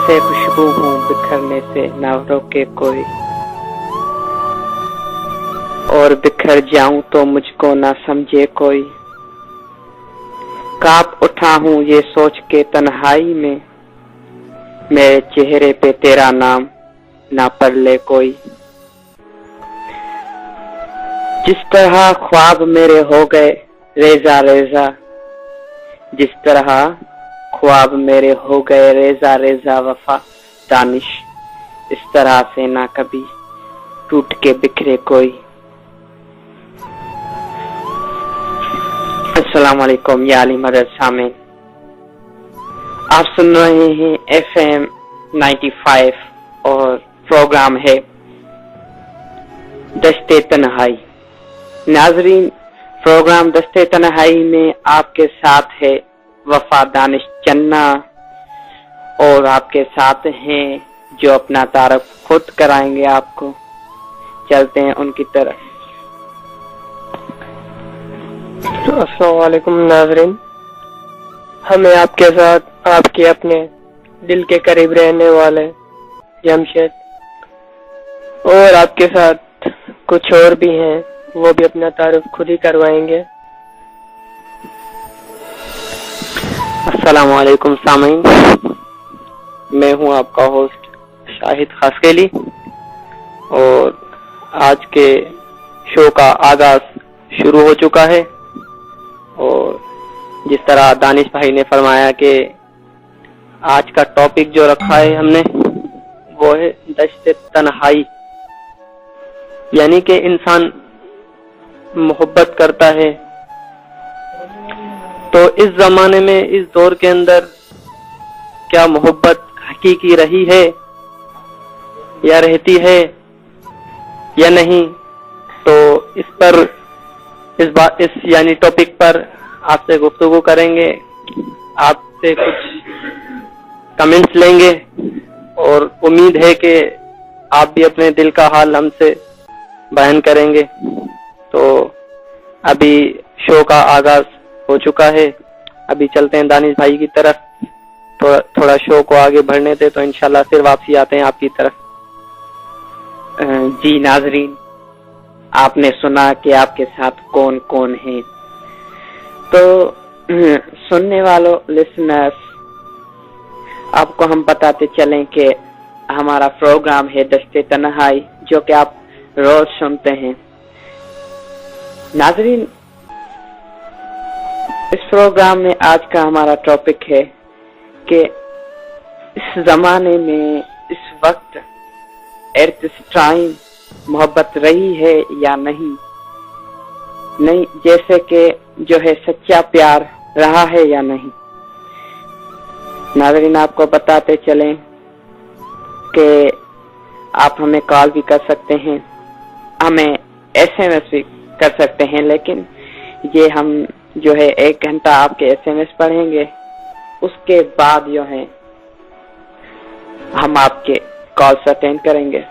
से खुशबू हूँ बिखरने से ना रोके कोई, और बिखर जाऊं तो मुझको ना समझे कोई। कांप उठा हूँ ये सोच के तन्हाई में, मेरे चेहरे पे तेरा नाम ना पढ़ ले कोई। जिस तरह ख्वाब मेरे हो गए रेजा रेजा, जिस तरह ख्वाब मेरे हो गए रेजा रेजा वफा दानिश, इस तरह से ना कभी टूट के बिखरे कोई। अस्सलाम वालेकुम या अली मदद सामीन, आप सुन रहे हैं FM 95 और प्रोग्राम है दस्ते तन्हाई। नाजरीन, प्रोग्राम दस्ते तन्हाई में आपके साथ है वफा दानिश चन्ना, और आपके साथ हैं जो अपना तारफ खुद कराएंगे आपको। चलते हैं उनकी तरफ। अस्सलाम वालेकुम नाज़रीन, हमें आपके साथ आपके अपने दिल के करीब रहने वाले जमशेद और आपके साथ कुछ और भी हैं, वो भी अपना तारुफ खुद ही करवाएंगे। अस्सलाम वालेकुम सामीन, मैं हूं आपका होस्ट शाहिद खासकेली, और आज के शो का आगाज शुरू हो चुका है। और जिस तरह दानिश भाई ने फरमाया कि आज का टॉपिक जो रखा है हमने वो है दश्त तन्हाई, यानी कि इंसान मोहब्बत करता है तो इस जमाने में, इस दौर के अंदर क्या मोहब्बत हकीकी रही है या रहती है या नहीं, तो इस पर इस यानी टॉपिक पर आपसे गुफ्तगू करेंगे, आपसे कुछ कमेंट्स लेंगे, और उम्मीद है कि आप भी अपने दिल का हाल हमसे बयान करेंगे। तो अभी शो का आगाज हो चुका है, अभी चलते हैं दानिश भाई की तरफ। थोड़ा शो को आगे बढ़ने दे तो इंशाल्लाह फिर वापसी आते हैं आपकी तरफ। जी नाजरीन, आपने सुना कि आपके साथ कौन कौन है, तो सुनने वालों लिसनर्स, आपको हम बताते चलें कि हमारा प्रोग्राम है दस्ते तन्हाई, जो कि आप रोज सुनते हैं। नाजरीन, इस प्रोग्राम में आज का हमारा टॉपिक है कि इस जमाने में, इस वक्त, एट दिस टाइम मोहब्बत रही है या नहीं, जैसे कि जो है सच्चा प्यार रहा है या नहीं। नाज़रीन, आपको बताते चलें कि आप हमें कॉल भी कर सकते हैं, हमें SMS भी कर सकते हैं, लेकिन ये हम जो है 1 घंटा आपके SMS पढ़ेंगे, उसके बाद जो है हम आपके कॉल अटेंड करेंगे।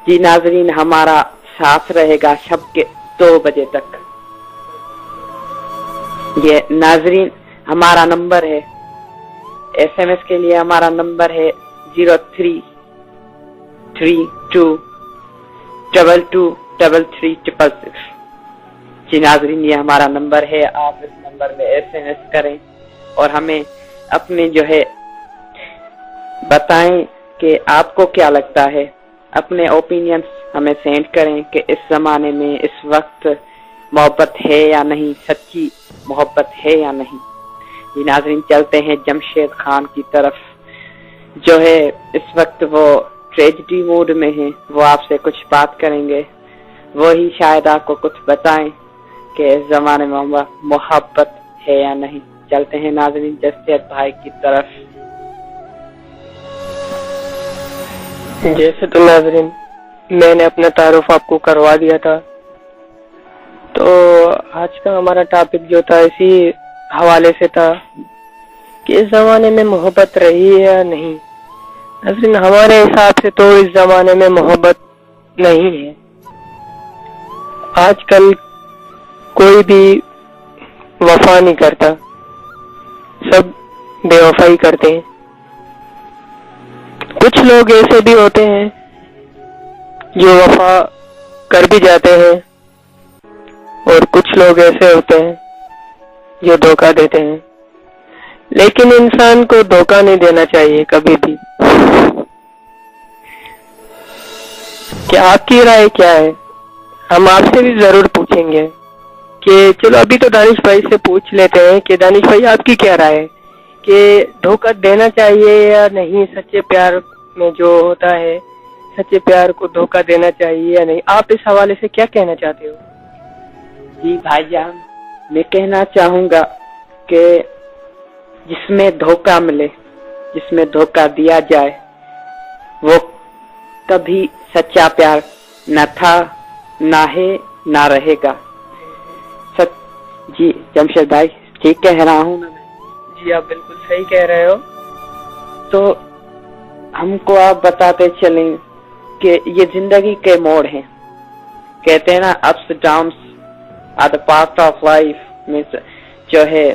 जी नाजरीन, हमारा साथ रहेगा शब के 2 बजे तक। ये नाजरीन हमारा नंबर है, SMS के लिए हमारा नंबर है 0332223366। जी नाजरीन, ये हमारा नंबर है, आप इस नंबर में SMS करें और हमें अपने जो है बताएं कि आपको क्या लगता है, अपने ओपिनियंस हमें सेंड करें कि इस जमाने में, इस वक्त मोहब्बत है या नहीं, सच्ची मोहब्बत है या नहीं। ये नाज़रीन, चलते हैं जमशेद खान की तरफ, जो है इस वक्त वो ट्रेजेडी मूड में है, वो आपसे कुछ बात करेंगे, वो ही शायद आपको कुछ बताएं कि इस जमाने में मोहब्बत है या नहीं। चलते हैं नाज़रीन जमशेद भाई की तरफ। जैसे तो नाज़रीन मैंने अपना तारुफ आपको करवा दिया था, तो आज का हमारा टॉपिक जो था इसी हवाले से था कि इस जमाने में मोहब्बत रही है या नहीं। नाज़रीन, हमारे हिसाब से तो इस जमाने में मोहब्बत नहीं है। आजकल कोई भी वफा नहीं करता, सब बेवफाई करते हैं। کچھ لوگ ایسے بھی ہوتے ہیں جو وفا کر بھی جاتے ہیں، اور کچھ لوگ ایسے ہوتے ہیں جو دھوکہ دیتے ہیں، لیکن انسان کو دھوکہ نہیں دینا چاہیے کبھی بھی۔ کیا آپ کی رائے کیا ہے؟ ہم آپ سے بھی ضرور پوچھیں گے کہ چلو ابھی تو دانش بھائی سے پوچھ لیتے ہیں کہ دانش بھائی آپ کی کیا رائے ہے کہ دھوکہ دینا چاہیے یا نہیں؟ سچے پیار میں جو ہوتا ہے، سچے پیار کو دھوکہ دینا چاہیے یا نہیں؟ آپ اس حوالے سے کیا کہنا چاہتے ہو؟ جی بھائی جان، میں کہنا چاہوں گا کہ جس میں دھوکہ ملے، جس میں دھوکہ دیا جائے، وہ کبھی سچا پیار نہ تھا، نہ ہے، نہ رہے گا۔ جی جمشید بھائی ٹھیک کہہ رہا ہوں نا؟ جی آپ بالکل صحیح کہہ رہے ہو۔ تو ہم کو آپ بتاتے چلیں کہ یہ زندگی کے موڑ ہیں، کہتے ہیں نا ups downs are the part of life, میں جو ہے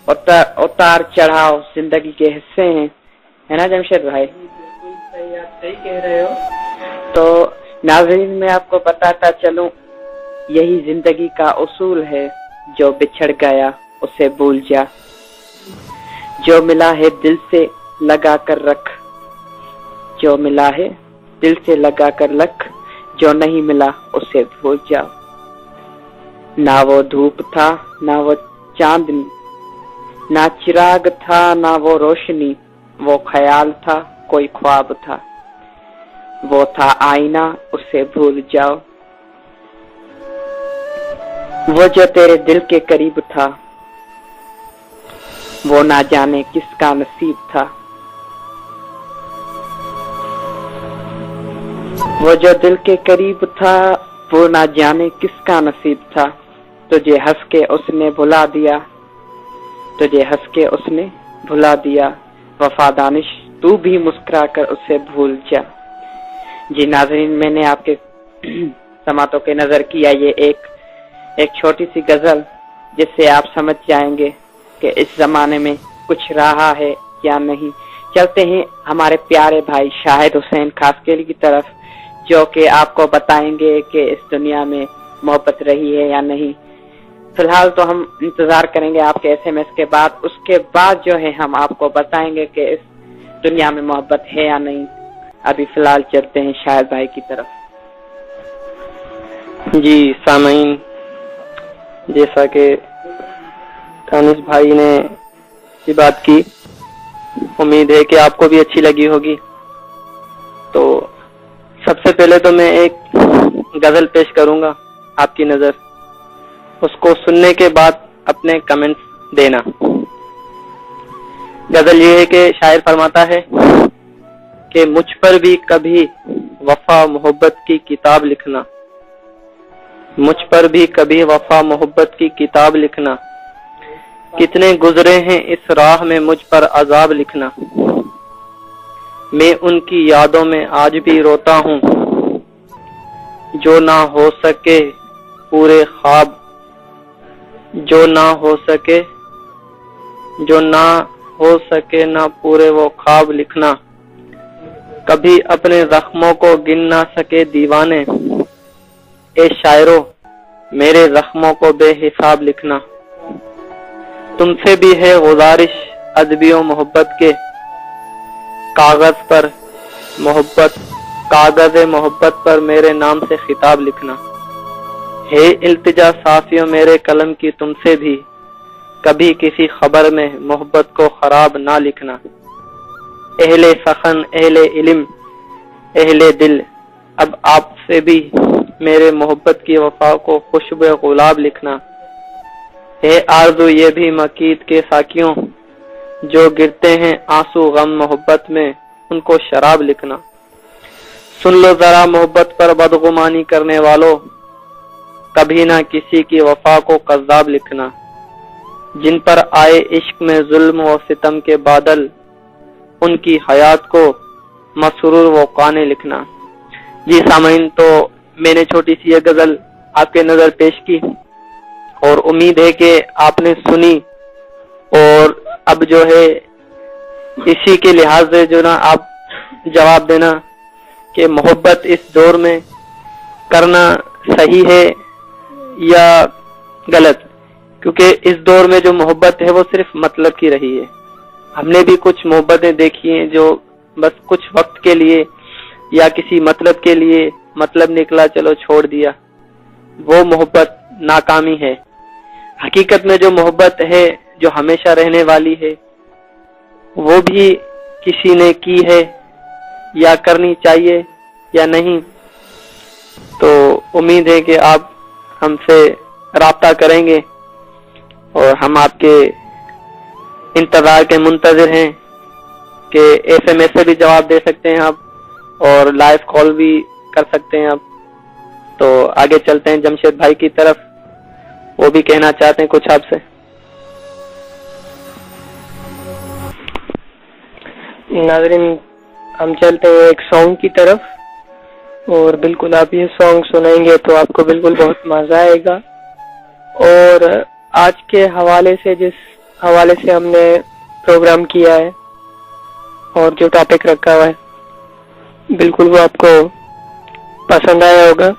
اتار چڑھاؤ زندگی کے حصے ہیں، ہے نا جمشید بھائی؟ بالکل صحیح، آپ صحیح کہہ رہے ہو۔ تو ناظرین میں آپ کو بتاتا چلوں، یہی زندگی کا اصول ہے، جو بچھڑ گیا اسے بھول جا، جو ملا ہے دل سے لگا کر رکھ، جو ملا ہے دل سے لگا کر رکھ، جو نہیں ملا اسے بھول جا۔ نہ وہ دھوپ تھا نہ وہ چاندنی، نہ چراغ تھا نہ وہ روشنی، وہ خیال تھا کوئی خواب تھا، وہ تھا آئینہ اسے بھول جاؤ۔ وہ جو تیرے دل کے قریب تھا، وہ نہ جانے کس کا نصیب تھا، وہ جو دل کے قریب تھا، وہ نہ جانے کس کا نصیب تھا، تجھے ہنس کے اس نے بھلا دیا، تجھے ہنس کے اس نے بھلا دیا، وفا دانش تو بھی مسکرا کر اسے بھول جا۔ جی ناظرین، میں نے آپ کے سماعتوں کے نظر کیا یہ ایک چھوٹی سی غزل، جس سے آپ سمجھ جائیں گے کہ اس زمانے میں کچھ رہا ہے یا نہیں۔ چلتے ہیں ہمارے پیارے بھائی شاہد حسین خاسکیلی کی طرف، جو کہ آپ کو بتائیں گے کہ اس دنیا میں محبت رہی ہے یا نہیں۔ فی الحال تو ہم انتظار کریں گے آپ کے ایس ایم ایس کے بعد، اس کے بعد جو ہے ہم آپ کو بتائیں گے کہ اس دنیا میں محبت ہے یا نہیں۔ ابھی فی الحال چلتے ہیں شاہد بھائی کی طرف۔ جی سامعین، جیسا کہ دانش بھائی نے یہ بات کی، امید ہے کہ آپ کو بھی اچھی لگی ہوگی۔ تو سب سے پہلے تو میں ایک غزل پیش کروں گا آپ کی نظر، اس کو سننے کے بعد اپنے کمنٹس دینا۔ غزل یہ ہے کہ شاعر فرماتا ہے کہ مجھ پر بھی کبھی وفا محبت کی کتاب لکھنا، مجھ پر بھی کبھی وفا محبت کی کتاب لکھنا، کتنے گزرے ہیں اس راہ میں مجھ پر عذاب لکھنا، میں ان کی یادوں میں آج بھی روتا ہوں، جو نہ ہو سکے پورے خواب، جو نہ ہو سکے نہ پورے وہ خواب لکھنا، کبھی اپنے زخموں کو گن نہ سکے دیوانے، اے شاعرو میرے زخموں کو بے حساب لکھنا، تم سے بھی ہے گزارش ادبی و محبت کے، کاغذ محبت پر میرے نام سے خطاب لکھنا، ہے التجا صافیوں میرے قلم کی تم سے بھی، کبھی کسی خبر میں محبت کو خراب نہ لکھنا، اہل سخن اہل علم اہل دل اب آپ سے بھی میرے محبت کی وفا کو خوشبو گلاب لکھنا، ہے آرزو یہ بھی مقید کے ساکیوں جو گرتے ہیں آنسو غم محبت میں ان کو شراب لکھنا، سن لو ذرا محبت پر بدگمانی کرنے والوں، کبھی نہ کسی کی وفا کو کذاب لکھنا، جن پر آئے عشق میں ظلم و ستم کے بادل ان کی حیات کو مسرور و قانے لکھنا۔ جی سامعین، تو میں نے چھوٹی سی یہ غزل آپ کے نظر پیش کی اور امید ہے کہ آپ نے سنی، اور اب جو ہے اسی کے لحاظ سے جو نا آپ جواب دینا کہ محبت اس دور میں کرنا صحیح ہے یا غلط، کیونکہ اس دور میں جو محبت ہے وہ صرف مطلب کی رہی ہے. ہم نے بھی کچھ محبتیں دیکھی ہیں جو بس کچھ وقت کے لیے یا کسی مطلب کے لیے مطلب نکلا چلو چھوڑ دیا، وہ محبت ناکامی ہے. حقیقت میں جو محبت ہے جو ہمیشہ رہنے والی ہے وہ بھی کسی نے کی ہے یا کرنی چاہیے یا نہیں. تو امید ہے کہ آپ ہم سے رابطہ کریں گے اور ہم آپ کے انتظار کے منتظر ہیں کہ SMS سے بھی جواب دے سکتے ہیں آپ اور لائیو کال بھی کر سکتے ہیں آپ. تو آگے چلتے ہیں جمشید بھائی کی طرف، وہ بھی کہنا چاہتے ہیں کچھ آپ سے. ناظرین ہم چلتے ہیں ایک سانگ کی طرف، اور بالکل آپ یہ سانگ سنیں گے تو آپ کو بالکل بہت مزہ آئے گا. اور آج کے حوالے سے جس حوالے سے ہم نے پروگرام کیا ہے اور جو ٹاپک رکھا ہوا ہے بالکل وہ آپ کو پسند آیا ہوگا.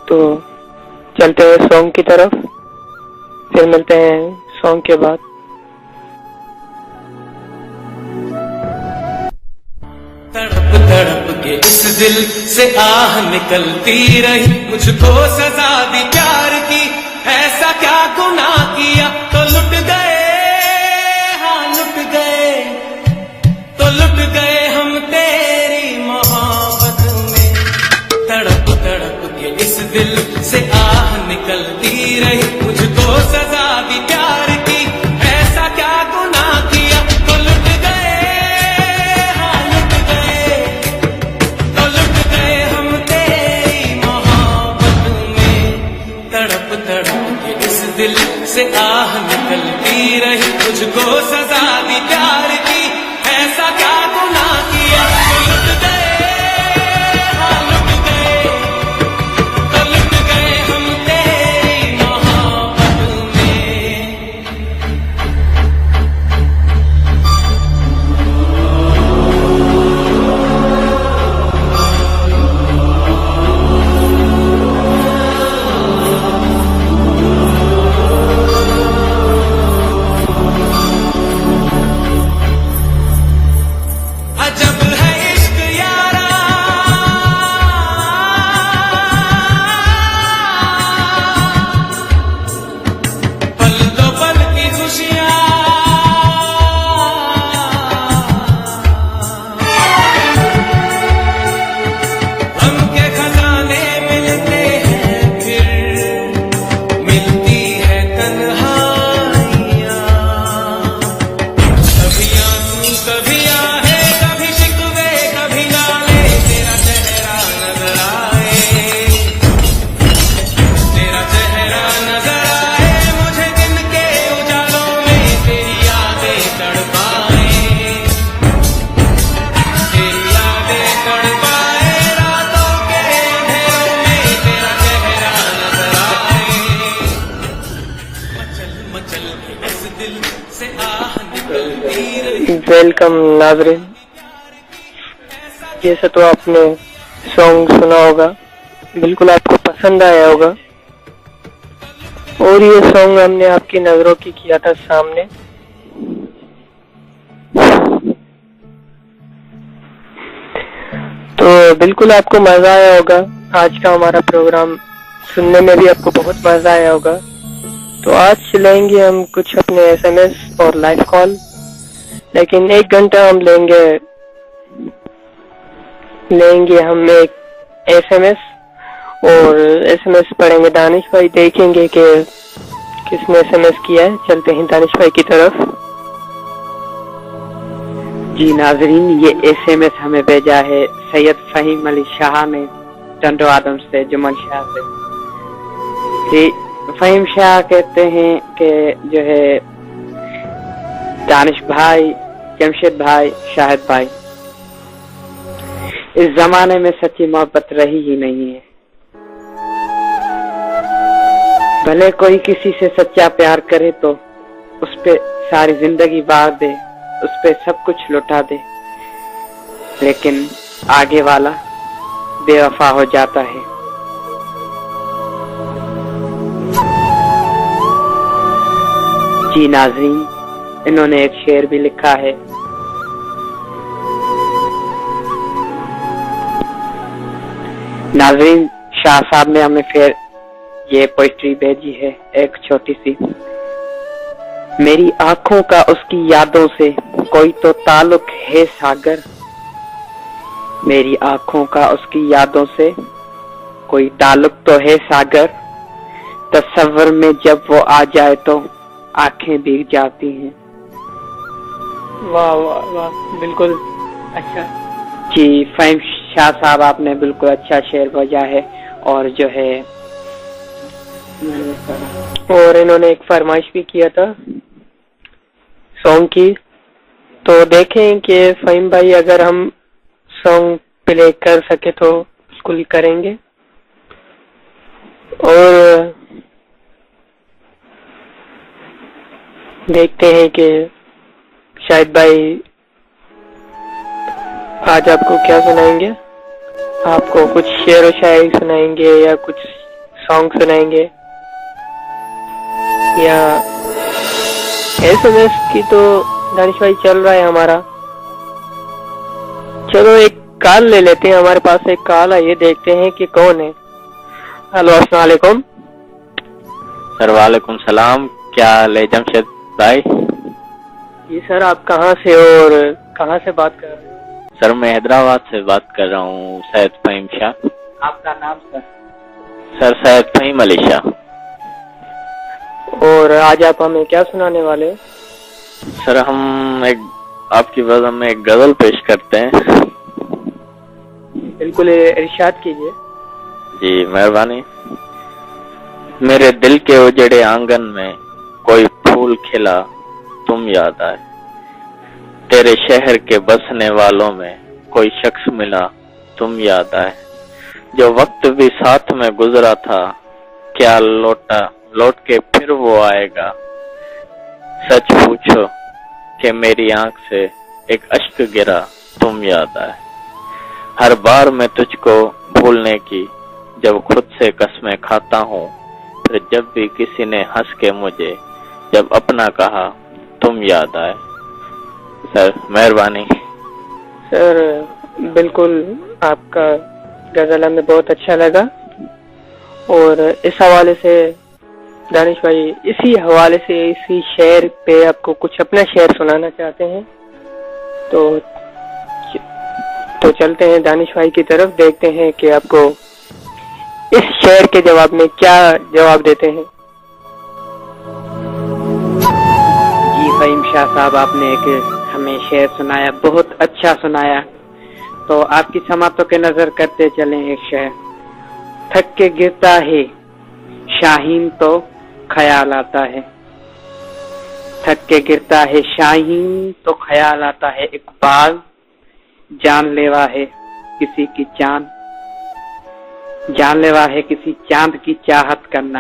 تو چلتے ہیں سانگ کی طرف، پھر ملتے ہیں سانگ کے بعد. تڑپ تڑپ کے اس دل سے آہ نکلتی رہی، مجھ کو سزا دی پیار کی، ایسا کیا گناہ کیا تو لٹ گئے، ہاں لٹ گئے، تو لٹ گئے ہم تیری محبت میں. تڑپ تڑپ کے اس دل سے آہ نکلتی رہی، مجھ کو سزا دی پیار کی، ایسا کیا گناہ کیا تو لٹ گئے، ہاں لٹ گئے، تو لٹ گئے ہم تیری محبت میں. تڑپ تڑپ کے اس دل سے آہ نکلتی رہی، مجھ کو سزا دی پیار کی، ایسا کیا گناہ کیا تو لٹ گئے، ہاں لٹ گئے، تو لٹ گئے ہم تیری محبت میں. عجب ہے عشق یارا، پل دو پل کی خوشیاں، غم کے خزانے ملتے ہیں پھر ملتی ہے تنہائیاں. کبھی آنسو کبھی آہے، کبھی شکوے کبھی نالے، تیرا چہرہ نظر آئے، تیرا چہرہ نظر آئے، مجھے دن کے اجالوں میں تیری یادیں تڑپائیں، تیری یادیں تڑپائے، راتوں کے اندھیروں میں تیرا چہرہ نظر آئے. مچل مچل کے اس دل سے آہ نکلتی رہی. ویلکم ناظرین، جیسا تو آپ نے سانگ سنا ہوگا بالکل آپ کو پسند آیا ہوگا، اور یہ سانگ ہم نے آپ کی نظروں کی کیا تھا سامنے. تو بالکل آپ کو مزہ آیا ہوگا، آج کا ہمارا پروگرام سننے میں بھی آپ کو بہت مزہ آیا ہوگا. تو آج چلائیں گے ہم کچھ اپنے SMS اور لائیو کال، لیکن 1 گھنٹہ ہم لیں گے ہم ایک SMS، اور SMS پڑھیں گے دانش بھائی، دیکھیں گے کہ کس نے SMS کیا ہے. چلتے ہیں دانش بھائی کی طرف. جی ناظرین، یہ SMS ہمیں بھیجا ہے سید فہیم علی شاہ نے ٹنڈو آدم سے، جمن شاہ سے. جی فہیم شاہ کہتے ہیں کہ جو ہے دانش بھائی، جمشید بھائی، شاہد بھائی، اس زمانے میں سچی محبت رہی ہی نہیں ہے. بھلے کوئی کسی سے سچا پیار کرے تو اس پہ ساری زندگی بار دے، اس پہ سب کچھ لوٹا دے، لیکن آگے والا بے وفا ہو جاتا ہے. جی ناظرین، انہوں نے ایک شعر بھی لکھا ہے. ناظرین، شاہ صاحب نے ہمیں پھر یہ پوئٹری بھیجی ہے، ایک چھوٹی سی. میری آنکھوں کا اس کی یادوں سے کوئی تو تعلق ہے ساگر. میری آنکھوں کا اس کی یادوں سے کوئی تعلق تو ہے ساگر. تصور میں جب وہ آ جائے تو آنکھیں بھیگ جاتی ہیں. واہ واہ واہ، بالکل اچھا. جی فہیم شاہ صاحب، آپ نے بالکل اچھا شعر بھیجا ہے. اور جو ہے اور انہوں نے ایک فرمائش بھی کیا تھا سانگ کی، تو دیکھیں کہ فہیم بھائی اگر ہم سانگ پلے کر سکے تو بالکل کریں گے. اور دیکھتے ہیں کہ شاہد بھائی آج آپ کو کیا سنائیں گے. آپ کو کچھ شعر و شاعری سنائیں گے یا کچھ سانگ سنائیں گے یا SMS کی تو دانش بھائی چل رہا ہے ہمارا. چلو ایک کال لے لیتے ہیں، ہمارے پاس ایک کال ہے، یہ دیکھتے ہیں کہ کون ہے. ہلو، السلام علیکم. سر وعلیکم السلام، کیا حال ہے جمشید بھائی؟ جی سر، آپ کہاں سے اور کہاں سے بات کر رہے ہیں؟ سر میں حیدرآباد سے بات کر رہا ہوں، سید فہیم شاہ. آپ کا نام سر؟ سر سید فہیم علی شاہ. اور آج آپ ہمیں کیا سنانے والے ہیں؟ سر ہم آپ کی وجہ میں ایک غزل پیش کرتے ہیں. بالکل ارشاد کیجیے. جی مہربانی. میرے دل کے اجڑے آنگن میں کوئی پھول کھلا تم یاد آئے. تیرے شہر کے بسنے والوں میں کوئی شخص ملا تم یاد آئے. جو وقت بھی ساتھ میں گزرا تھا کیا لوٹ کے پھر وہ آئے گا. سچ پوچھو کہ میری آنکھ سے ایک اشک گرا تم یاد آئے. ہر بار میں تجھ کو بھولنے کی جب خود سے قسمیں کھاتا ہوں، پھر جب بھی کسی نے ہنس کے مجھے جب اپنا کہا تم یاد آئے. سر مہربانی. سر بالکل آپ کا غزل ہمیں بہت اچھا لگا. اور اس حوالے سے دانش بھائی اسی حوالے سے اسی شعر پہ آپ کو کچھ اپنا شعر سنانا چاہتے ہیں تو چلتے ہیں دانش بھائی کی طرف، دیکھتے ہیں کہ آپ کو اس شعر کے جواب میں کیا جواب دیتے ہیں. جی فہیم شاہ صاحب، آپ نے ایک ہمیں شعر سنایا، بہت اچھا سنایا. تو آپ کی سماعتوں کے نظر کرتے چلیں ایک شعر. تھک کے گرتا ہے شاہین تو خیال آتا ہے. تھک کے گرتا ہے شاہین تو خیال آتا ہے. اقبال جان لیوا ہے کسی کی چاند، جان لیوا ہے کسی چاند کی چاہت کرنا.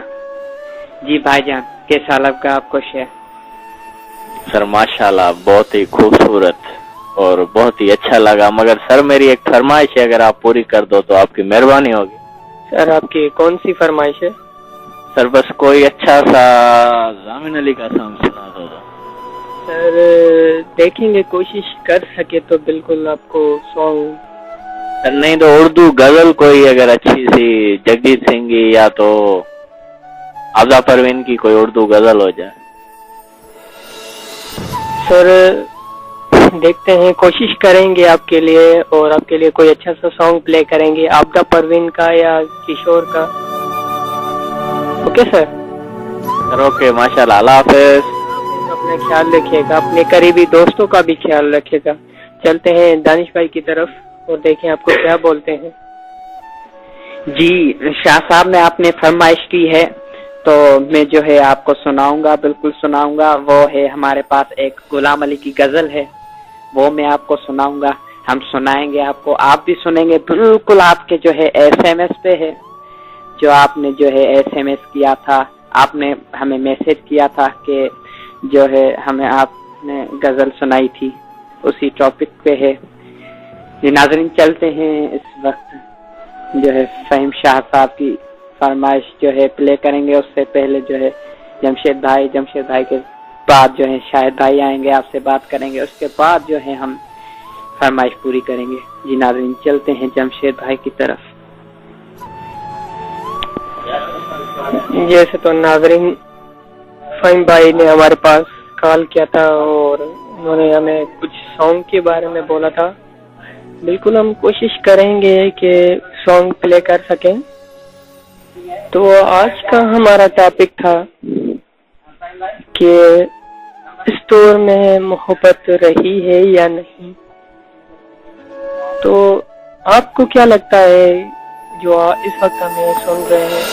جی بھائی جان، کیسا لگا آپ کو شعر؟ سر ماشاءاللہ بہت ہی خوبصورت اور بہت ہی اچھا لگا، مگر سر میری ایک فرمائش ہے، اگر آپ پوری کر دو تو آپ کی مہربانی ہوگی. سر آپ کی کون سی فرمائش ہے؟ سر بس کوئی اچھا سا ضامن علی کا سانگ سنا دو. سر دیکھیں گے، کوشش کر سکے تو بالکل آپ کو سانگ. سر نہیں تو اردو غزل کوئی اگر اچھی سی جگجیت سنگھ کی یا تو آبدہ پروین کی کوئی اردو غزل ہو جائے. سر دیکھتے ہیں، کوشش کریں گے آپ کے لیے، اور آپ کے لیے کوئی اچھا سا سانگ پلے کریں گے، آبدہ پروین کا یا کشور کا. Okay sir. سر اوکے، ماشاءاللہ، اللہ حافظ. اپنا خیال رکھیے گا، اپنے قریبی دوستوں کا بھی خیال رکھیے گا. چلتے ہیں دانش بھائی کی طرف اور دیکھیں آپ کو کیا بولتے ہیں. جی شاہ صاحب نے آپ نے فرمائش کی ہے تو میں جو ہے آپ کو سناؤں گا، بالکل سناؤں گا. وہ ہے ہمارے پاس ایک غلام علی کی غزل ہے، وہ میں آپ کو سناؤں گا. ہم سنائیں گے آپ کو، آپ بھی سنیں گے. بالکل آپ کے جو ہے SMS پہ ہے، جو آپ نے جو ہے SMS کیا تھا، آپ نے ہمیں میسج کیا تھا کہ جو ہے ہمیں آپ نے غزل سنائی تھی، اسی ٹاپک پہ ہے. جی ناظرین، چلتے ہیں اس وقت جو ہے فہیم شاہ صاحب کی فرمائش جو ہے پلے کریں گے. اس سے پہلے جو ہے جمشید بھائی کے بعد جو ہے شاہد بھائی آئیں گے، آپ سے بات کریں گے. اس کے بعد جو ہے ہم فرمائش پوری کریں گے. جی ناظرین، چلتے ہیں جمشید بھائی کی طرف. جیسے تو ناظرین، فہیم بھائی نے ہمارے پاس کال کیا تھا اور انہوں نے ہمیں کچھ سانگ کے بارے میں بولا تھا. بالکل ہم کوشش کریں گے کہ سانگ پلے کر سکیں. تو آج کا ہمارا ٹاپک تھا کہ اس دور میں محبت رہی ہے یا نہیں. تو آپ کو کیا لگتا ہے جو اس وقت ہمیں سن رہے ہیں،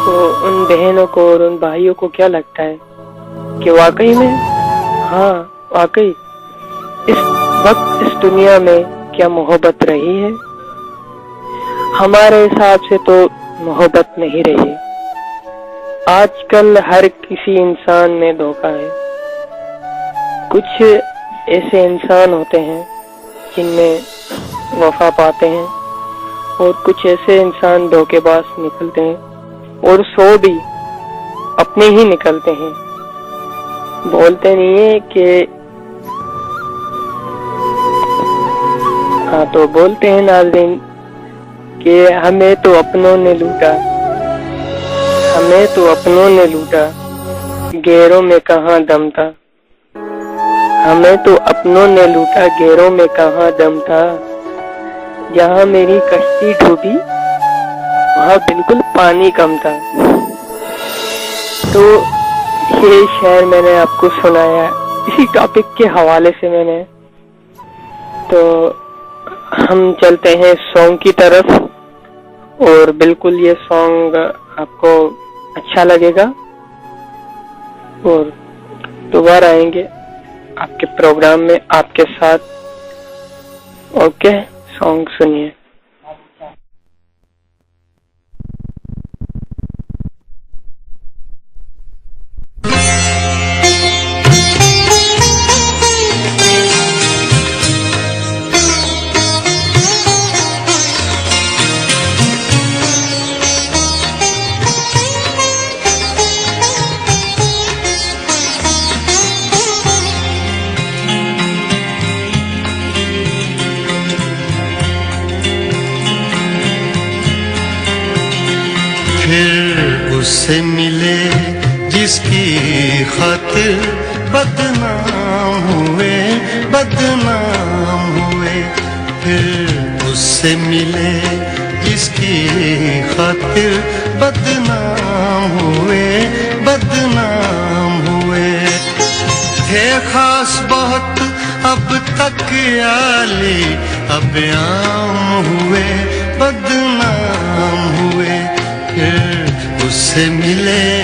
تو ان بہنوں کو اور ان بھائیوں کو کیا لگتا ہے کہ واقعی میں، ہاں واقعی اس وقت اس دنیا میں کیا محبت رہی ہے؟ ہمارے حساب سے تو محبت نہیں رہی. آج کل ہر کسی انسان میں دھوکہ ہے. کچھ ایسے انسان ہوتے ہیں جن میں وفا پاتے ہیں، اور کچھ ایسے انسان دھوکے باز نکلتے ہیں، اور سو بھی اپنے ہی نکلتے ہیں. بولتے نہیں ہے کہ ہاں، تو بولتے ہیں ناظرین کہ ہمیں تو اپنوں نے لوٹا، ہمیں تو اپنوں نے لوٹا، غیروں میں کہاں دم تھا. ہمیں تو اپنوں نے لوٹا، غیروں میں کہاں دم تھا. جہاں میری کشتی ڈوبی وہاں بالکل پانی کم تھا. تو یہ شعر میں نے آپ کو سنایا اسی ٹاپک کے حوالے سے میں نے. تو ہم چلتے ہیں سانگ کی طرف، اور بالکل یہ سانگ آپ کو اچھا لگے گا، اور دوبارہ آئیں گے آپ کے پروگرام میں آپ کے ساتھ. اوکے، سانگ سنیے. اس سے ملے جس کی خاطر بدنام ہوئے، بدنام ہوئے. پھر اس سے ملے جس کی خاطر بدنام ہوئے، بدنام ہوئے. تھے خاص بہت اب تک عالی، اب عام ہوئے، بدنام ہوئے. پھر اس سے ملے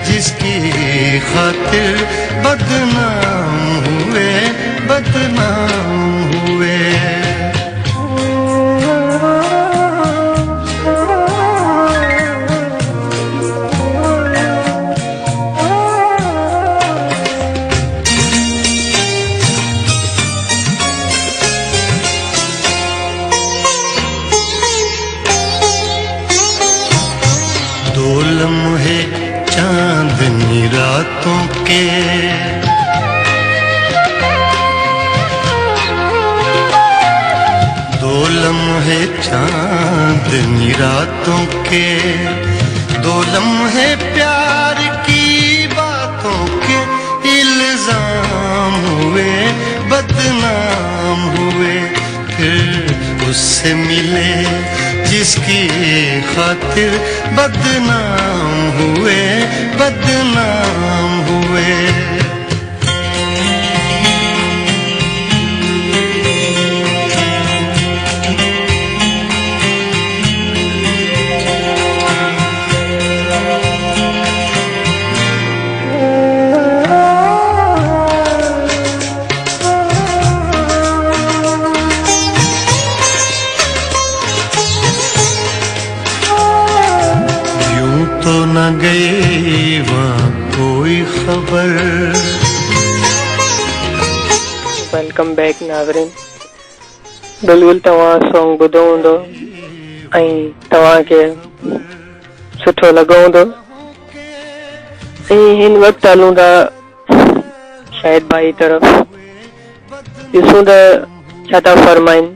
جس کی خاطر بدنام ہوئے، بدنام ہوئے. دو لمحے چاندنی راتوں کے، دو لمحے چاندنی راتوں کے، دو لمحے پیار کی باتوں کے الزام ہوئے، بدنام ہوئے. پھر اس سے ملے جس کی خاطر بدنام ہوئے، بدنام ہوئے. نہ گئی وہاں کوئی خبر، वेलकम बैक नाज़रीन। बिल्कुलु तव्हां सॉन्ग ॿुधो हूंदो ऐं तव्हांखे सुठो लॻो हूंदो। ऐं हिन वक़्तु हलूं था शाहिद भाई तरफ़, ॾिसूं त छा था फरमाइनि।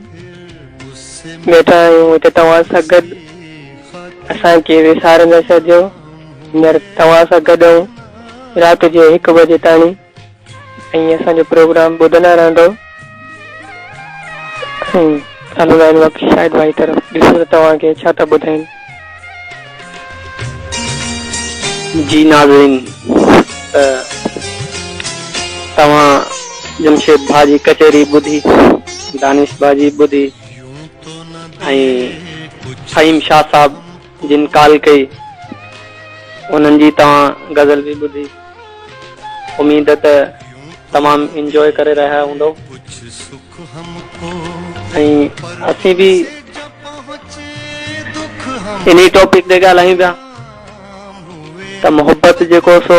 वेठा आहियूं हिते तव्हां सां गॾु, असांखे विसारे न छॾियो। हींअर तव्हां सां गॾु आहियूं राति जे 1 बजे ताणी ऐं असांजो प्रोग्राम ॿुधंदा रहंदो। हलो हिन वक़्तु शाहिद भाई तरफ़, ॾिसो त तव्हांखे छा था ॿुधाइनि। जी नाज़रीन, तव्हां जमशेद भा जी कचहरी ॿुधी, दानिश बाजी ॿुधी ऐं फ़हीम शाह साहब जिन कॉल कई उन्हनि जी तव्हां गज़ल बि ॿुधी। उम्मीद त तमामु इंजॉय करे रहिया हूंदो। ऐं असीं बि इन टॉपिक ते ॻाल्हायूं पिया त मोहब्बत जेको सो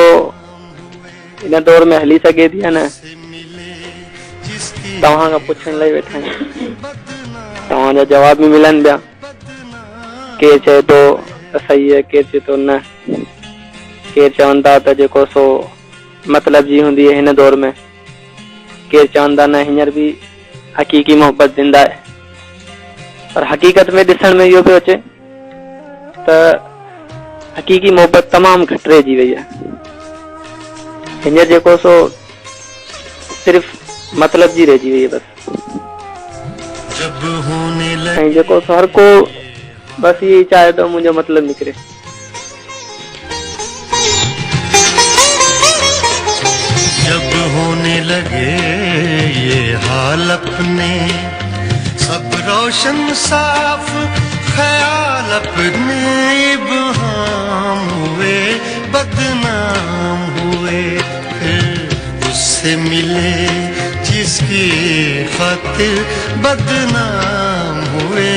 इन दौर में हली सघे थी या न। तव्हां खां पुछण लाइ वेठा आहियूं, तव्हांजा जवाब बि मिलनि पिया। केरु चए थो त सही आहे, केरु चए थो न, केरु चवनि था त जेको सो मतलब जी हूंदी है हिन दौर में, केरु चवंदा न हींअर बि हक़ीक़ी मोहब्बत जिंदा है। पर हक़ीक़त में ॾिसण में इहो पियो अचे त हक़ीक़ी मोहब्बत तमामु घटि रहिजी वई आहे। हींअर जेको सो सिर्फ़ मतलब जी रहिजी वई है बस। ऐं जेको सो हर को बस ये चाहे तो मुझे मतलब निकरे। जब होने लगे ये हाल अपने सब रोशन साफ ख्याल अपने इब्हाम हुए बदनाम हुए, फिर उससे मिले जिसकी खातिर बदनाम हुए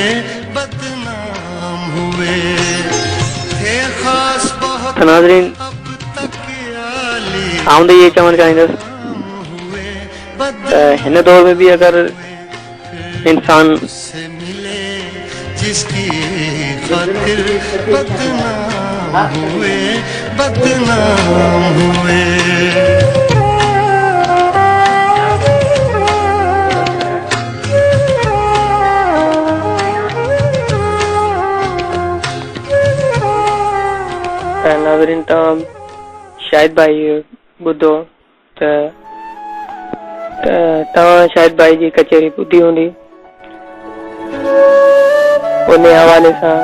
बदनाम हुए, थे खास बहुत नाज़रीन, आऊं तो ये चवण चाहींदुसि त हिन दौर में भी अगर इंसान जिसकी खातिर बदनाम हुए बदनाम हुए। नाज़रीन, तव्हां शाहिद भाई ॿुधो त तव्हां शाहिद भाई जी कचहरी ॿुधी हूंदी। उन हवाले सां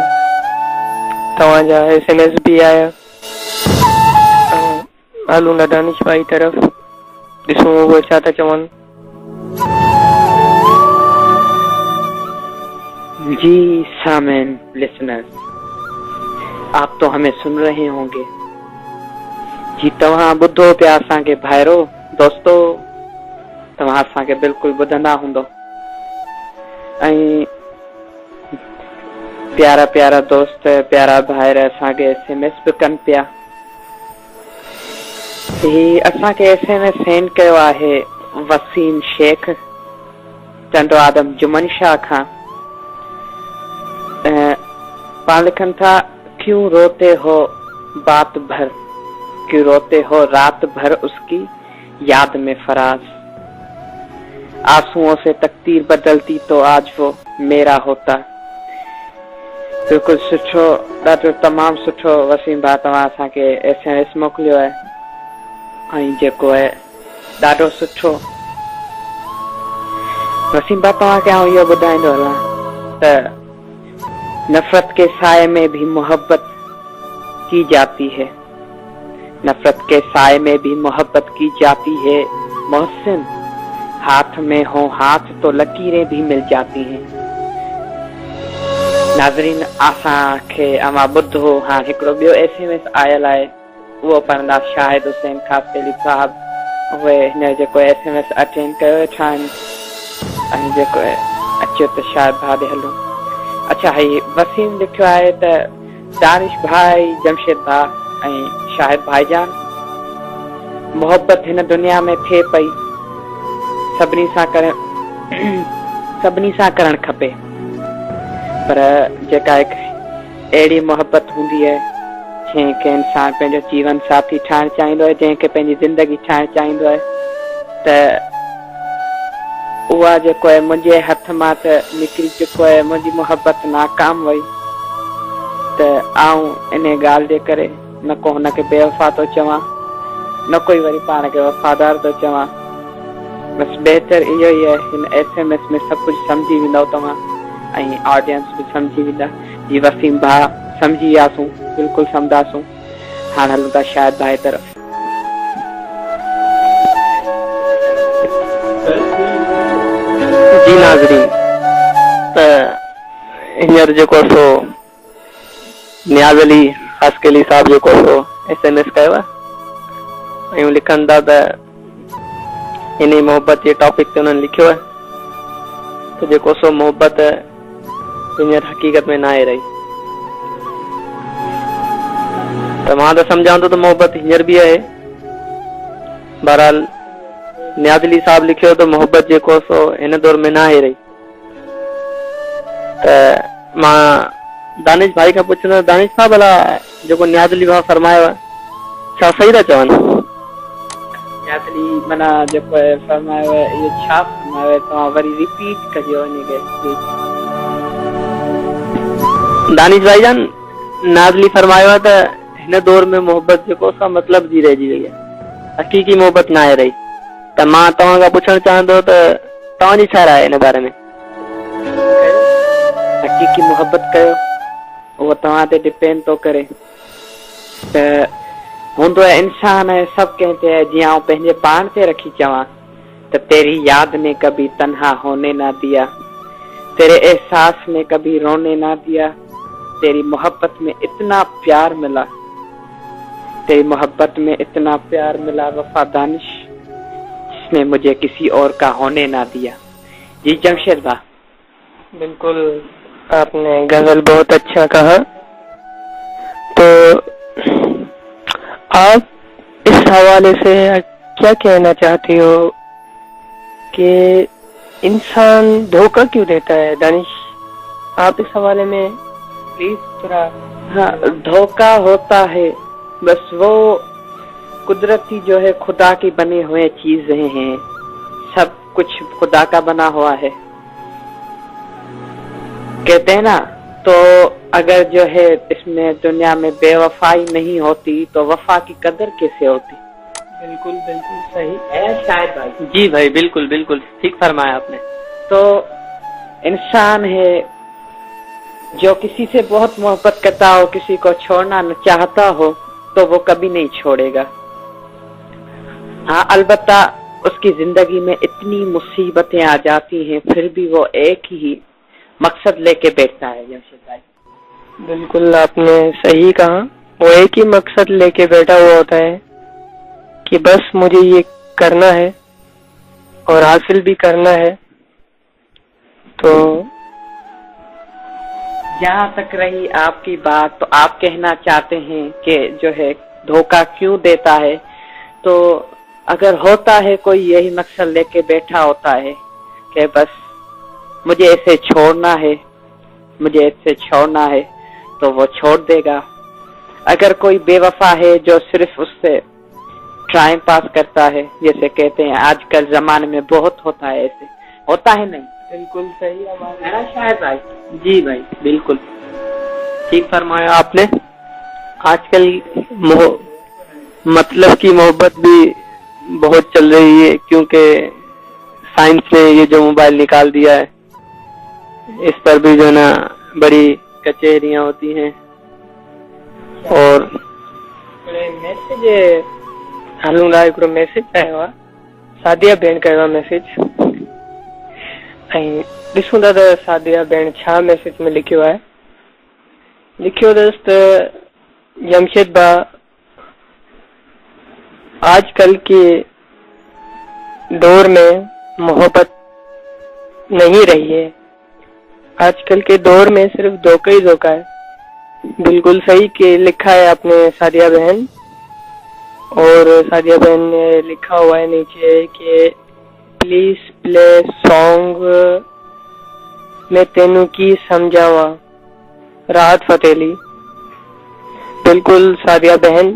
तव्हांजा SMS भी आया। हलूं था दानिश भाई तरफ़, ॾिसूं उहे छा था चवनि। जी सामेन लिसनर्स, आप तो हमें सुन रहे होंगे। जी तव्हां ॿुधो पिया असांखे भाइरो दोस्तो, तव्हां असांखे बिल्कुलु ॿुधंदा हूंदो। ऐं प्यारा प्यारा दोस्त प्यारा भाइर असांखे SMS बि कनि पिया। असांखे SMS सेंड कयो आहे वसीम शेख चंडो आदम जुमन शाह खां। पाण लिखनि था, क्यों रोते हो बात भर, क्यों रोते हो रात भर उसकी याद में फराज, आंसुओं से तकदीर बदलती तो आज वो मेरा होता। बिल्कुलु सुठो, ॾाढो तमामु सुठो वसीम भाउ तव्हां असांखे SMS मोकिलियो आहे। ऐं जेको आहे ॾाढो सुठो वसीम भाउ, तव्हांखे आउं इहो ॿुधाईंदो हलां त नफरत के साए में भी मोहब्बत की जाती है, नफरत के साए में भी मोहब्बत की जाती है मोहसिन, हाथ में हो हाथ तो लकीरें भी मिल जाती हैं। नाज़रीन, असांखे अमां ॿुधो हाणे हिकिड़ो ॿियो SMS आयल आहे, उहो पढ़ंदा शाहिद हुसैन कासिली साहब। उहे हिन जेको SMS अटेंड कयो वेठा आहिनि ऐं जेको अचो त शाहिद भाउ ॾे हलूं। अच्छा, ही वसीम लिखियो आहे त दानिश भाई, जमशेद भाउ ऐं शाहिद भाईजान, मोहब्बत हिन दुनिया में थिए पई सभिनी सां करणु खपे, पर जेका हिकु अहिड़ी मोहबत हूंदी आहे जंहिंखे इंसान पंहिंजो जीवन साथी ठाहिणु चाहींदो आहे, जंहिंखे पंहिंजी ज़िंदगी ठाहिणु चाहींदो आहे, त उहा जेको आहे मुंहिंजे हथ मां त निकिरी चुको आहे, मुंहिंजी मोहबत नाकाम वई, त आऊं इन ॻाल्हि जे करे न को हुनखे बेवफ़ा थो चवां, न कोई वरी पाण खे वफ़ादार थो चवां। बस बहितर इहो ई आहे, हिन SMS में सभु कुझु सम्झी वेंदव तव्हां ऐं ऑडियंस बि सम्झी वेंदा। जी वसीम भाउ सम्झी वियासूं, बिल्कुलु सम्झासूं। हाणे हलूं था शायद भाई तरफ़। जी नाज़रीन, त हींअर जेको सो नियाज़ अली हस्केली साहब जेको सो SMS कयो आहे ऐं लिखनि था त इन मोहब्बत जे टॉपिक ते उन्हनि लिखियो आहे त जेको सो मोहब्बत हींअर हक़ीक़त में न आहे रही। त मां त सम्झां थो त मोहब्बत हींअर बि आहे। बहरहाल नियाज़ अली साहब लिखियो त मोहब्बत जेको सो हिन दौर में न आहे रही। त मां दानिश भाई खां पुछंदो, दानिश साहब भला जेको नियाज़ अली भाउ फरमायो आहे छा सही था चवनि? नियाज़ अली माना जेको आहे फरमायो आहे, इहो छा फरमायो आहे? तव्हां वरी रिपीट कजो हिनखे। दानिश भाई जान, नियाज़ अली फरमायो आहे त हिन दौर में मोहब्बत जेको सा मतलब जी रहिजी वई आहे, हक़ीक़ी मोहब्बत न आहे रही। त मां तव्हां खां पुछणु चाहियां थो त तव्हांजी छा राय आहे हिन बारे में? हक़ीक़ी मोहब्बत कयो, उहो तव्हां ते डिपेंड थो करे। त हूंदो आहे इंसान आहे, सभु कंहिं ते आहे। जीअं आउं पंहिंजे पाण ते रखी चवां त तेरी याद ने कभी तन्हा होने ना दिया, तेरे एहसास में कभी रोने ना दिया, तेरी मोहब्बत में इतना प्यार मिला, तेरी मोहब्बत में इतना प्यार मिला वफा दानिश, जिसने मुझे किसी और का होने ना दिया। जी जमशेद भाई, बिल्कुल आपने गजल बहुत अच्छा कहा। तो आप इस हवाले से क्या कहना चाहती हो कि इंसान धोखा क्यों देता है? दानिश, आप इस हवाले में प्लीज थोड़ा। हाँ, धोखा होता है, बस वो कुदरती जो है खुदा की बने हुए चीजें हैं, सब कुछ खुदा का बना हुआ है। कहते हैं ना, तो अगर जो है इसमें दुनिया में बेवफाई नहीं होती तो वफा की कदर कैसे होती? बिल्कुल बिल्कुल सही है शायद भाई। जी भाई, बिल्कुल बिल्कुल ठीक फरमाया आपने। तो इंसान है जो किसी से बहुत मोहब्बत करता हो, किसी को छोड़ना न चाहता हो, तो वो कभी नहीं छोड़ेगा। हाँ, अलबत्ता उसकी जिंदगी में इतनी मुसीबतें आ जाती हैं, फिर भी वो एक ही मकसद लेके बैठता है। जमशेद भाई, बिल्कुल आपने सही कहा। वो एक ही मकसद लेके बैठा हुआ होता है कि बस मुझे ये करना है और हासिल भी करना है। तो जहाँ तक रही आपकी बात, तो आप कहना चाहते हैं कि जो है धोखा क्यों देता है? तो अगर होता है कोई यही मकसद लेके बैठा होता है कि बस मुझे ऐसे छोड़ना है, मुझे ऐसे छोड़ना है, तो वो छोड़ देगा। अगर कोई बेवफा है जो सिर्फ उससे टाइम पास करता है, जैसे कहते हैं आजकल जमाने में बहुत होता है, ऐसे होता है नहीं? बिल्कुल सही है ना शायद भाई? जी भाई, बिल्कुल ठीक फरमाया आपने। आजकल मतलब की मोहब्बत भी बहुत चल रही है, क्योंकि साइंस ने ये जो मोबाइल निकाल दिया है, इस पर भी जो ना बड़ी कचहरियां होती हैं। और मैसेज हलूंगा, हिकिड़ो मैसेज आयो आहे, सादिया भेण कयो आहे मैसेज। ऐं ॾिसूं था त सादिया भेण छा मैसेज में लिखियो आहे। लिखियो अथसि त जमशेद बा, आजकल के दौर में मोहब्बत नहीं रही है। आजकल के दौर में सिर्फ धोखा ही धोखा है। बिल्कुल सही के लिखा है आपने सादिया बहन। और सादिया बहन ने लिखा हुआ है नीचे कि प्लीज प्ले सॉन्ग मैं तेनू की समझावा, राहत फतेह। बिल्कुल सादिया बहन,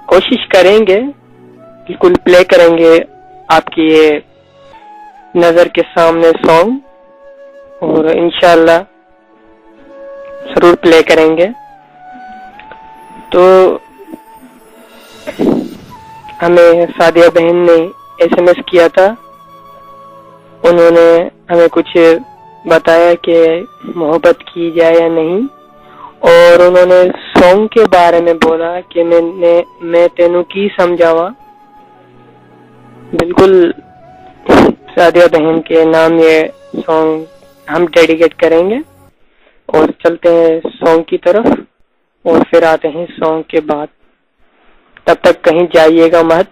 कोशिश करेंगे, बिल्कुल प्ले करेंगे आपकी ये नजर के सामने सॉन्ग, और इंशाल्लाह जरूर प्ले करेंगे। तो हमें सादिया बहन ने SMS किया था, उन्होंने हमें कुछ बताया कि मोहब्बत की जाए या नहीं, और उन्होंने सॉन्ग के बारे में बोला कि मैं तेनू की समझावा। बिल्कुल सादिया बहन के नाम ये सॉन्ग हम डेडिकेट करेंगे, और चलते हैं सॉन्ग की तरफ, और फिर आते हैं सॉन्ग के बाद। तब तक कहीं जाइएगा मत,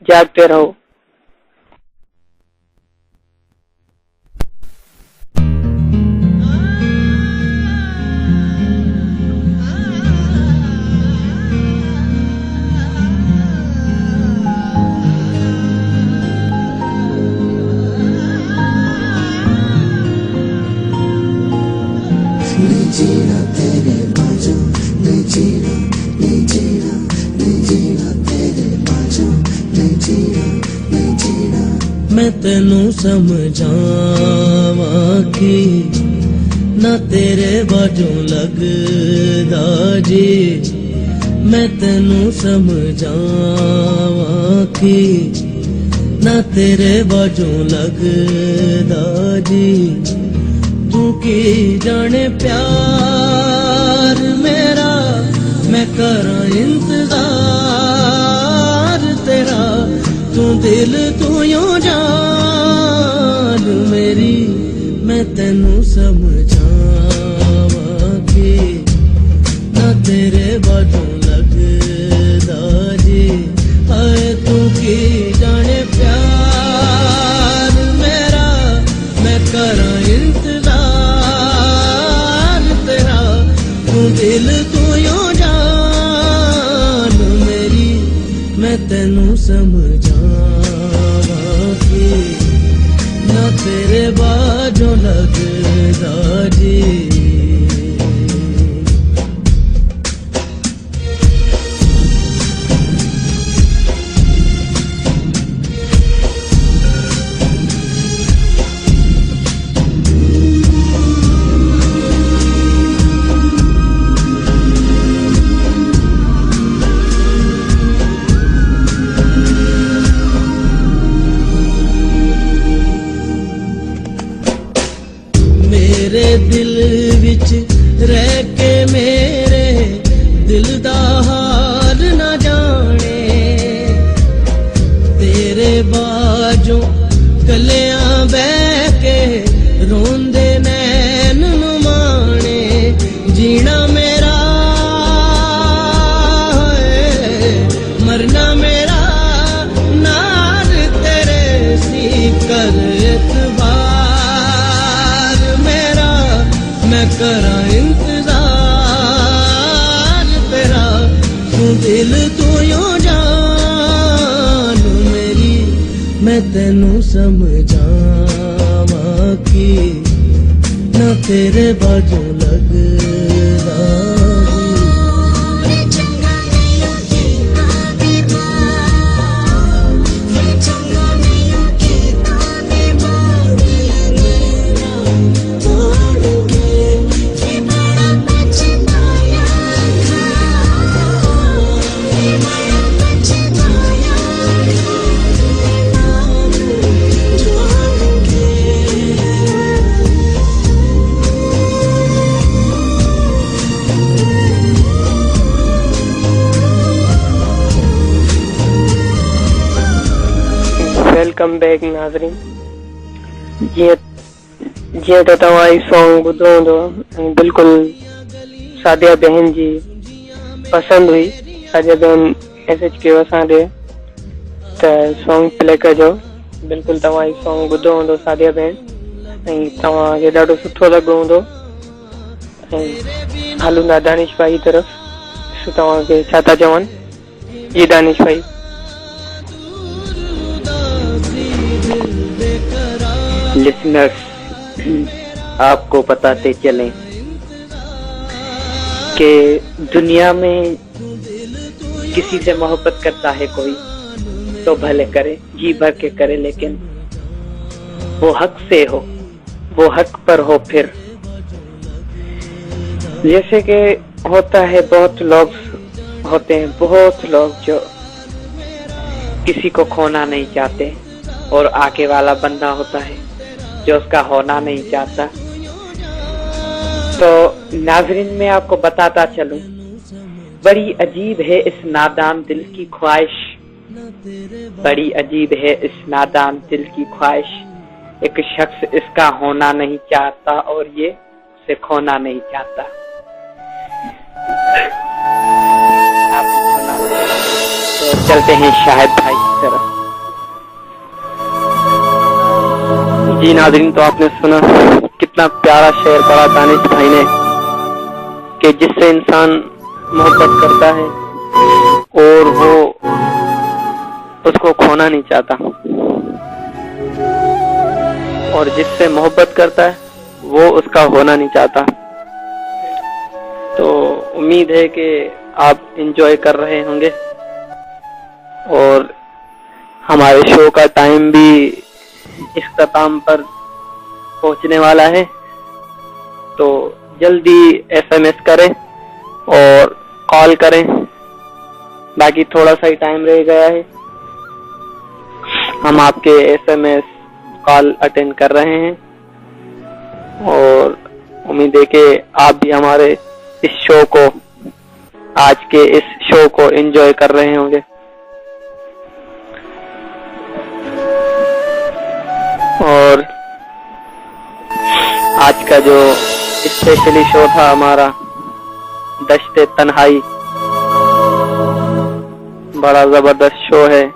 जागते रहो। मैं तेनू समझावा कि ना तेरे बाजों लगदा जी, मैं तेनू समझावा कि ना तेरे बाजों लगदा जी। तू की जाने प्यार मेरा, मैं करा इंतजार तेरा, तू दिल तू यूं जान मेरी, मैं तेनू समझावा कि ना तेरे बाजों लगदा जी। हाय तू की जाने प्यार मेरा, मैं करा इंतजार तेरा, तू दिल तू यूं जान मेरी, मैं तेनू समझावा कि ना तेरे बाजों लगदा जी। मेरे दिल विच रह के मेरे दिल दा हाल ना जाने, तेरे बाजों कलियां बह के रोंदे नैन नुमाने, जीना मेरा है मरना मेरा, नार तेरे सी कर एतबार मेरा, मैं करा इंतजार तेरा, तू दिल तू यूं जान मेरी, मैं तेनू समझावा कि ना तेरे बाजों लगदा वेलकम बैक नाज़रीन। जीअं त तव्हां ही सॉन्ग ॿुधो हूंदो, बिल्कुल सादिया बहन जी पसंद हुई। सादिया बहन मैसेज कयो असां ॾे त सॉन्ग प्ले कजो। बिल्कुल तव्हां ही सॉन्ग ॿुधो हूंदो सादिया बहन, ऐं तव्हांखे ॾाढो सुठो लॻो हूंदो। ऐं हलूं था दानिश भाई तरफ़, तव्हांखे छा था चवनि? जी दानिश भाई। लिसनर्स, आपको बताते चलें कि दुनिया में किसी से मोहब्बत करता है कोई तो भले करे, जी भर के करे, लेकिन वो हक से हो, वो हक पर हो। फिर जैसे कि होता है, बहुत लोग होते हैं, बहुत लोग जो किसी को खोना नहीं चाहते, और आगे वाला बंदा होता है जो उसका होना नहीं चाहता। तो नाज़रीन, मैं आपको बताता चलूं, बड़ी अजीब है इस नादान दिल की ख्वाहिश, बड़ी अजीब है इस नादान दिल की ख्वाहिश। एक शख्स इसका होना नहीं चाहता और ये उसे खोना नहीं चाहता। तो चलते हैं शाहिद भाई की तरफ। जी नाज़रीन, तो आपने सुना कितना प्यारा शेर पढ़ा दानिश भाई ने कि जिससे इंसान मोहब्बत करता है और वो उसको खोना नहीं चाहता, और जिससे मोहब्बत करता है वो उसका होना नहीं चाहता। तो उम्मीद है कि आप एंजॉय कर रहे होंगे, और हमारे शो का टाइम भी इख्तिताम पर पहुंचने वाला है। तो जल्दी SMS करें और कॉल करें, बाकी थोड़ा सा ही टाइम रह गया है। हम आपके SMS कॉल अटेंड कर रहे हैं, और उम्मीद है कि आप भी हमारे इस शो को, आज के इस शो को एंजॉय कर रहे होंगे। और आज का जो स्पेशली शो था हमारा, दश्ते तन्हाई, बड़ा जबरदस्त शो है।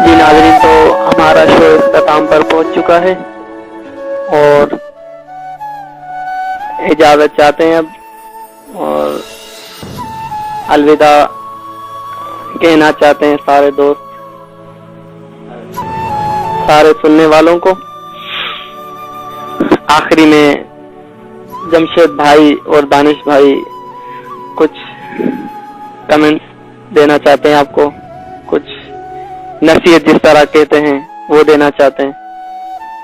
जी नाज़रीन, तो हमारा शो इख्तिताम पर पहुंच चुका है, और इजाजत चाहते हैं अब, और अलविदा कहना चाहते हैं सारे दोस्त, सारे सुनने वालों को। आखिरी में जमशेद भाई और दानिश भाई कुछ कमेंट्स देना चाहते हैं आपको, कुछ नसीहत जिस तरह कहते हैं वो देना चाहते हैं।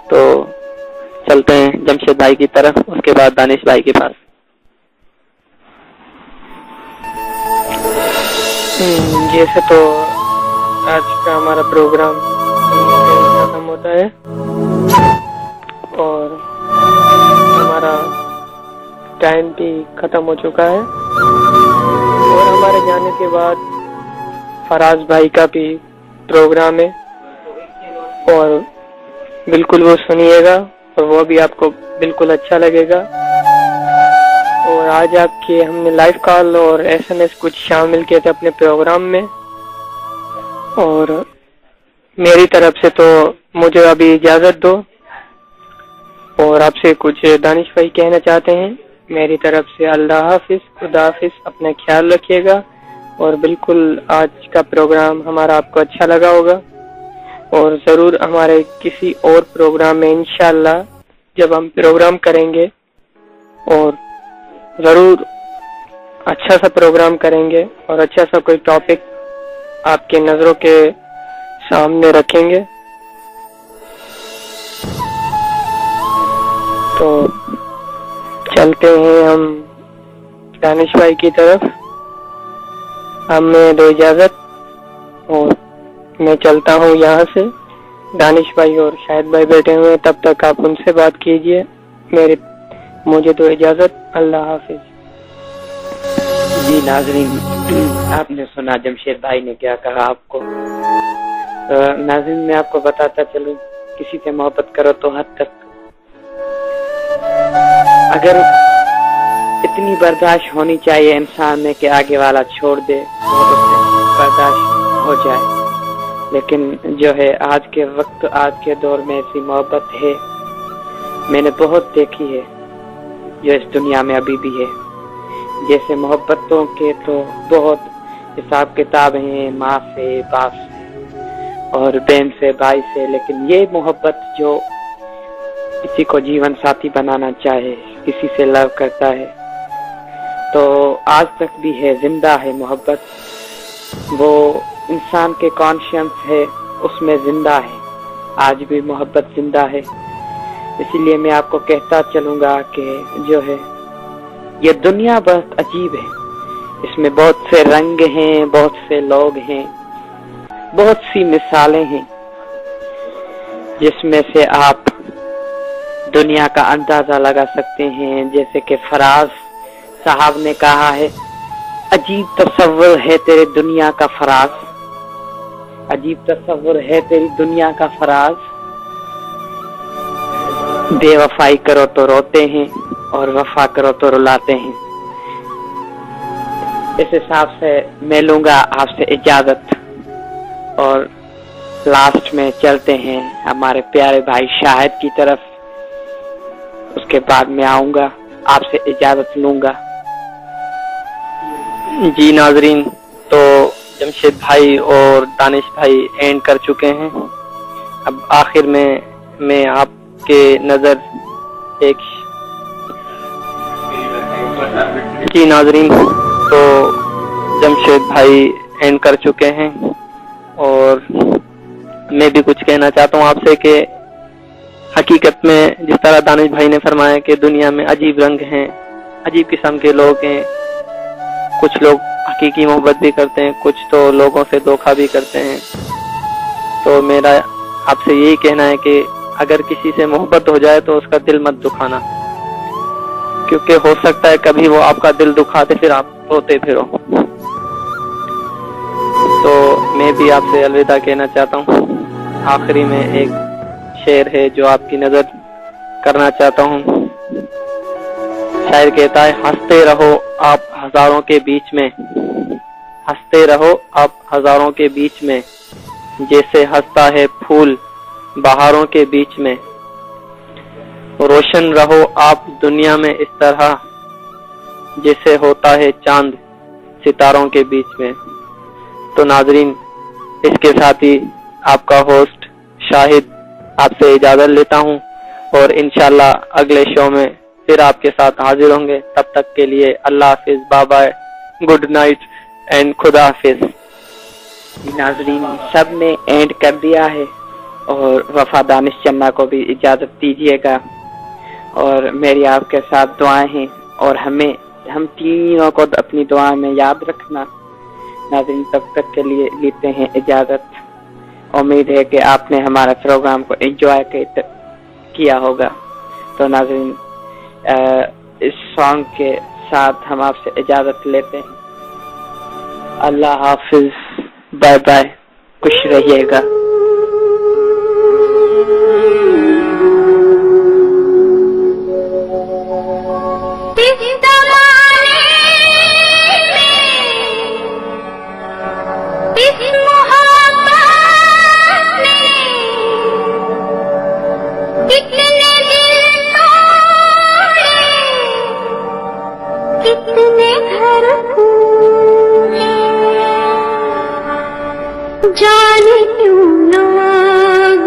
तो चलते हैं जमशेद भाई की तरफ, उसके बाद दानिश भाई के पास। जैसे तो आज का हमारा प्रोग्राम खत्म होता है, और हमारा टाइम भी खत्म हो चुका है, और हमारे जाने के बाद फराज भाई का भी प्रोग्राम है, और बिल्कुल वो सुनिएगा, और वो भी आपको बिल्कुल अच्छा लगेगा। और आज आपके हमने लाइव कॉल और SMS कुछ शामिल किए थे अपने प्रोग्राम में, और मेरी तरफ से तो मुझे अभी इजाजत दो, और आपसे कुछ दानिश भाई कहना चाहते हैं। मेरी तरफ से अल्लाह हाफिज, खुदा हाफिज, अपना ख्याल रखिएगा। और बिल्कुल आज का प्रोग्राम हमारा आपको अच्छा लगा होगा, और जरूर हमारे किसी और प्रोग्राम में इंशाल्लाह जब हम प्रोग्राम करेंगे, और जरूर अच्छा सा प्रोग्राम करेंगे, और अच्छा सा कोई टॉपिक आपके नजरों के सामने रखेंगे। तो चलते हैं हम दानिश भाई की तरफ, हमें दो इजाजत, और मैं चलता हूँ यहाँ से। दानिश भाई और शाहिद भाई बैठे हुए, तब तक आप उनसे बात कीजिए। मुझे दो इजाजत, अल्लाह हाफिज। जी नाज़रीन, आपने सुना जमशेद भाई ने क्या कहा आपको। नाज़रीन, मैं आपको बताता चलूं, किसी से मोहब्बत करो तो हद तक, अगर इतनी बर्दाश्त होनी चाहिए इंसान में कि आगे वाला छोड़ दे, तो उससे बर्दाश्त हो जाए। لیکن جو ہے آج کے وقت آج کے دور میں ایسی محبت ہے میں نے بہت دیکھی ہے جو اس دنیا میں ابھی بھی ہے. جیسے محبتوں کے تو بہت حساب کتاب ہیں، ماں سے باپ سے اور بہن سے بھائی سے، لیکن یہ محبت جو کسی کو جیون ساتھی بنانا چاہے، کسی سے لو کرتا ہے تو آج تک بھی ہے، زندہ ہے محبت. وہ انسان کے کانشینس ہے اس میں زندہ ہے، آج بھی محبت زندہ ہے. اسی لیے میں آپ کو کہتا چلوں گا کہ جو ہے یہ دنیا بہت عجیب ہے، اس میں بہت سے رنگ ہیں، بہت سے لوگ ہیں، بہت سی مثالیں ہیں جس میں سے آپ دنیا کا اندازہ لگا سکتے ہیں. جیسے کہ فراز صاحب نے کہا ہے، عجیب تصور ہے تیرے دنیا کا فراز، عجیب تصور ہے تیری دنیا کا فراز. بے وفائی کرو تو روتے ہیں اور وفا کرو تو رلاتے ہیں. اس حساب سے میں لوں گا آپ سے اجازت اور لاسٹ میں چلتے ہیں ہمارے پیارے بھائی شاہد کی طرف. اس کے بعد میں آؤں گا، آپ سے اجازت لوں گا. جی ناظرین، تو جمشید بھائی اور دانش بھائی اینڈ کر چکے ہیں. اب آخر میں آپ کے نظر ایک جی ناظرین، تو جمشید بھائی اینڈ کر چکے ہیں اور میں بھی کچھ کہنا چاہتا ہوں آپ سے کہ حقیقت میں جس طرح دانش بھائی نے فرمایا کہ دنیا میں عجیب رنگ ہیں، عجیب قسم کے لوگ ہیں. کچھ لوگ حقیقی محبت بھی کرتے ہیں، کچھ تو لوگوں سے دھوکہ بھی کرتے ہیں. تو میرا آپ سے یہی کہنا ہے کہ اگر کسی سے محبت ہو جائے تو اس کا دل مت دکھانا، کیونکہ ہو سکتا ہے کبھی وہ آپ کا دل دکھا دے پھر آپ روتے پھرو. تو میں بھی آپ سے الوداع کہنا چاہتا ہوں. آخری میں ایک شعر ہے جو آپ کی نظر کرنا چاہتا ہوں. شاعر کہتا ہے، ہنستے رہو آپ ہزاروں کے بیچ میں، ہنستے رہو آپ ہزاروں کے بیچ میں، جیسے ہنستا ہے پھول بہاروں کے بیچ میں. روشن رہو آپ دنیا میں اس طرح جیسے ہوتا ہے چاند ستاروں کے بیچ میں. تو ناظرین، اس کے ساتھ ہی آپ کا ہوسٹ شاہد آپ سے اجازت لیتا ہوں اور انشاءاللہ اگلے شو میں پھر آپ کے ساتھ حاضر ہوں گے. تب تک کے لیے اللہ حافظ، bye bye, good night and خدا حافظ. ناظرین سب نے اینڈ کر دیا ہے اور وفا دانش چنا کو بھی اجازت دیجیے گا اور میری آپ کے ساتھ دعائیں ہیں اور ہم تینوں کو اپنی دعا میں یاد رکھنا. ناظرین تب تک کے لیے لیتے ہیں اجازت. امید ہے کہ آپ نے ہمارا پروگرام کو انجوائے کیا ہوگا. تو ناظرین اس سانگ کے ساتھ ہم آپ سے اجازت لیتے ہیں. اللہ حافظ، بائے بائے، خوش رہیے گا. जाने क्यों लोग